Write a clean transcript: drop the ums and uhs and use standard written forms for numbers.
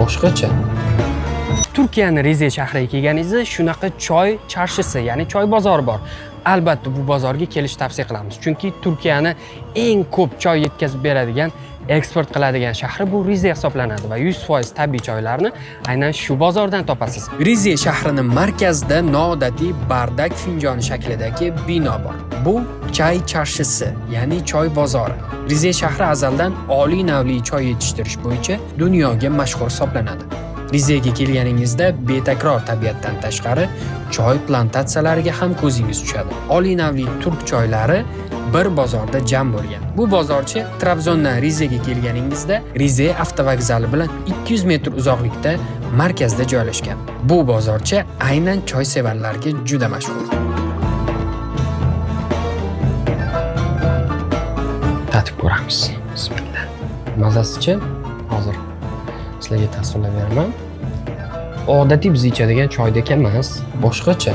boshqacha. Turkiyaning Rize shahriga kelganingizda shunaqa choy charshisi, ya'ni choy bozori bor. Albatta bu bozorga kelish tavsiya qilamiz. Chunki Turkiyani eng ko'p choy yetkazib beradigan, eksport qiladigan shahri bu Rize hisoblanadi va 100% tabiiy choylarni aynan shu bozordan topasiz. Rize shahrining markazida noodatiy bardak finjoni shaklidagi bino bor. Bu choy charshisi, ya'ni choy bozori. Rize shahri azaldan oliy navli choy yetishtirish bo'yicha dunyoga mashhur hisoblanadi. Rizega kelganingizda betakror tabiatdan tashqari choy plantatsiyalariga ham ko'zingiz tushadi. Oliy navli turk choylari bir bozorda jam bo'lgan. Bu bozorcha Trabzondan Rizega kelganingizda Rize avtovokzali bilan 200 metr uzoqlikda markazda joylashgan. Bu bozorcha aynan choy sevarlarga juda mashhur. Tatib ko'ramiz. Bismillah. Mazasichi hozir sizlarga tasvirlab beraman. Odatiy biz ichadigan choydek emas, boshqacha.